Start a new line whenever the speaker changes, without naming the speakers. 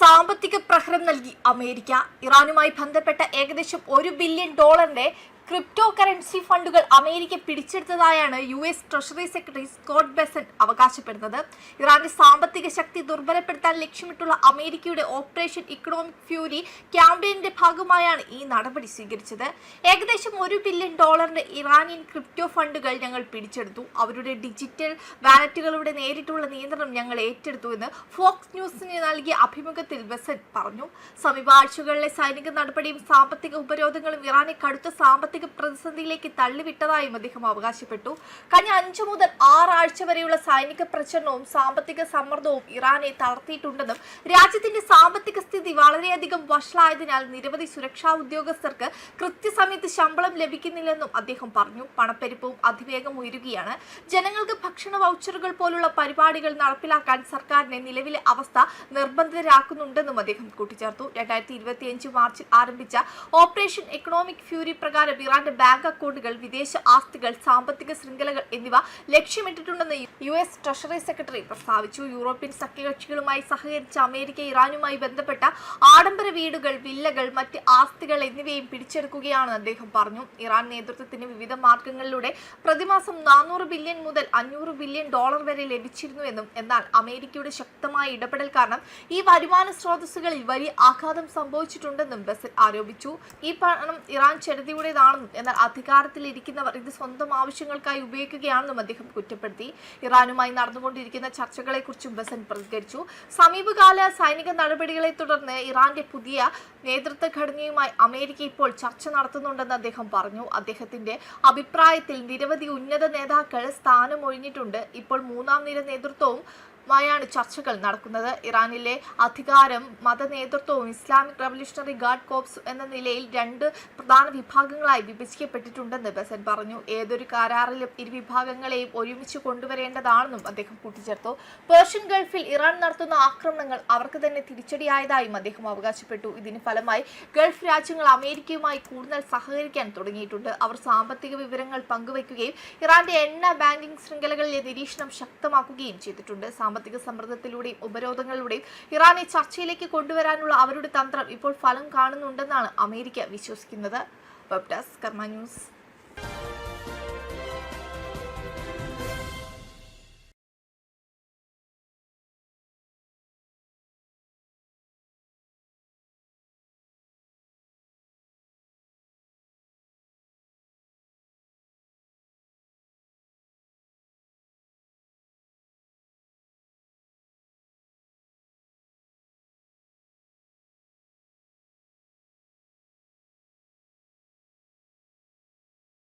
സാമ്പത്തിക പ്രഹരം നൽകി അമേരിക്ക. ഇറാനുമായി ബന്ധപ്പെട്ട ഏകദേശം $1 ബില്യൺ ക്രിപ്റ്റോ കറൻസി ഫണ്ടുകൾ അമേരിക്ക പിടിച്ചെടുത്തതായാണ് US treasury secretary Scott Bessent അവകാശപ്പെടുന്നത്. ഇറാന്റെ സാമ്പത്തിക ശക്തി ദുർബലപ്പെടുത്താൻ ലക്ഷ്യമിട്ടുള്ള അമേരിക്കയുടെ ഓപ്പറേഷൻ ഇക്കണോമിക് ഫ്യൂരി ക്യാമ്പയിന്റെ ഭാഗമായാണ് ഈ നടപടി സ്വീകരിച്ചത്. ഏകദേശം $1 ബില്യൺ ഇറാനിയൻ ക്രിപ്റ്റോ ഫണ്ടുകൾ ഞങ്ങൾ പിടിച്ചെടുത്തു. അവരുടെ ഡിജിറ്റൽ വാലറ്റുകളുടെ നേരിട്ടുള്ള നിയന്ത്രണം ഞങ്ങൾ ഏറ്റെടുത്തു എന്ന് ഫോക്സ് ന്യൂസിന് നൽകിയ അഭിമുഖത്തിൽ ബെസന്റ് പറഞ്ഞു. സമീപ ആഴ്ചകളിലെ സൈനിക നടപടിയും സാമ്പത്തിക ഉപരോധങ്ങളും ഇറാനെ കടുത്ത സാമ്പത്തിക പ്രതിസന്ധിയിലേക്ക് തള്ളിവിട്ടതായും അദ്ദേഹം അവകാശപ്പെട്ടു. കഴിഞ്ഞ 5 മുതൽ 6 ആഴ്ച വരെയുള്ള സൈനിക പ്രചരണവും സാമ്പത്തിക സമ്മർദ്ദവും ഇറാനെ തളർത്തിയിട്ടുണ്ടെന്നും രാജ്യത്തിന്റെ സാമ്പത്തിക സ്ഥിതി വളരെയധികം വഷളായതിനാൽ നിരവധി സുരക്ഷാ ഉദ്യോഗസ്ഥർക്ക് കൃത്യസമയത്ത് ശമ്പളം ലഭിക്കുന്നില്ലെന്നും അദ്ദേഹം പറഞ്ഞു. പണപ്പെരുപ്പവും അതിവേഗം ഉയരുകയാണ്. ജനങ്ങൾക്ക് ഭക്ഷണ വൗച്ചറുകൾ പോലുള്ള പരിപാടികൾ നടപ്പിലാക്കാൻ സർക്കാരിനെ നിലവിലെ അവസ്ഥ നിർബന്ധിതരാക്കുന്നുണ്ടെന്നും അദ്ദേഹം കൂട്ടിച്ചേർത്തു. 2025 മാർച്ചിൽ ആരംഭിച്ച ഓപ്പറേഷൻ എക്കണോമിക് ഫ്യൂരി പ്രകാരം ഇറാന്റെ ബാങ്ക് അക്കൗണ്ടുകൾ, വിദേശ ആസ്തികൾ, സാമ്പത്തിക ശൃംഖലകൾ എന്നിവ ലക്ഷ്യമിട്ടിട്ടുണ്ടെന്ന് US ട്രഷറി സെക്രട്ടറി പ്രസ്താവിച്ചു. യൂറോപ്യൻ സഖ്യകക്ഷികളുമായി സഹകരിച്ച അമേരിക്ക ഇറാനുമായി ബന്ധപ്പെട്ട ആഡംബര വീടുകൾ, വില്ലകൾ, മറ്റ് ആസ്തികൾ എന്നിവയും പിടിച്ചെടുക്കുകയാണെന്ന് അദ്ദേഹം പറഞ്ഞു. ഇറാൻ നേതൃത്വത്തിന് വിവിധ മാർഗങ്ങളിലൂടെ പ്രതിമാസം $400 ബില്യൺ മുതൽ $500 ബില്യൺ വരെ ലഭിച്ചിരുന്നുവെന്നും എന്നാൽ അമേരിക്കയുടെ ശക്തമായ ഇടപെടൽ കാരണം ഈ വരുമാന സ്രോതസ്സുകളിൽ വലിയ ആഘാതം സംഭവിച്ചിട്ടുണ്ടെന്നും ബെസന്റ് ആരോപിച്ചു. ഈ പണം ഇറാൻ ചെറുതിയുടേതാണെന്നും എന്നാൽ അധികാരത്തിലിരിക്കുന്നവർ ഇത് സ്വന്തം ആവശ്യങ്ങൾക്കായി ഉപയോഗിക്കുകയാണെന്നും അദ്ദേഹം കുറ്റപ്പെടുത്തി. ഇറാനുമായി നടന്നുകൊണ്ടിരിക്കുന്ന ചർച്ചകളെക്കുറിച്ചും ബെസന്റ് പ്രതികരിച്ചു. സമീപകാല സൈനിക നടപടികളെ തുടർന്ന് ഇറാന്റെ പുതിയ നേതൃത്വ ഘടനയുമായി അമേരിക്ക ഇപ്പോൾ ചർച്ച നടത്തുന്നുണ്ടെന്ന് അദ്ദേഹം പറഞ്ഞു. അദ്ദേഹത്തിന്റെ അഭിപ്രായത്തിൽ നിരവധി ഉന്നത നേതാക്കൾ സ്ഥാനമൊഴിഞ്ഞിട്ടുണ്ട്. ഇപ്പോൾ 3ാം നിര നേതൃത്വവും ാണ് ചർച്ചകൾ നടക്കുന്നത്. ഇറാനിലെ അധികാരം മത നേതൃത്വവും ഇസ്ലാമിക് റവല്യൂഷണറി ഗാർഡ് കോർപ്സ് എന്ന നിലയിൽ 2 പ്രധാന വിഭാഗങ്ങളായി വിഭജിക്കപ്പെട്ടിട്ടുണ്ടെന്ന് ബെസന്റ് പറഞ്ഞു. ഏതൊരു കരാറിലും ഇരു വിഭാഗങ്ങളെയും ഒരുമിച്ച് കൊണ്ടുവരേണ്ടതാണെന്നും അദ്ദേഹം കൂട്ടിച്ചേർത്തു. പേർഷ്യൻ ഗൾഫിൽ ഇറാൻ നടത്തുന്ന ആക്രമണങ്ങൾ അവർക്ക് തന്നെ തിരിച്ചടിയായതായും അദ്ദേഹം അവകാശപ്പെട്ടു. ഇതിന് ഫലമായി ഗൾഫ് രാജ്യങ്ങൾ അമേരിക്കയുമായി കൂടുതൽ സഹകരിക്കാൻ തുടങ്ങിയിട്ടുണ്ട്. അവർ സാമ്പത്തിക വിവരങ്ങൾ പങ്കുവയ്ക്കുകയും ഇറാന്റെ എണ്ണ ബാങ്കിംഗ് ശൃംഖലകളിലെ നിരീക്ഷണം ശക്തമാക്കുകയും ചെയ്തിട്ടുണ്ട്. സാമ്പത്തിക സമ്മർദ്ദത്തിലൂടെയും ഉപരോധങ്ങളിലൂടെയും ഇറാനെ ചർച്ചയിലേക്ക് കൊണ്ടുവരാനുള്ള അവരുടെ തന്ത്രം ഇപ്പോൾ ഫലം കാണുന്നുണ്ടെന്നാണ് അമേരിക്ക വിശ്വസിക്കുന്നത്. വെബ് ഡെസ്ക് കർമ്മ ന്യൂസ്.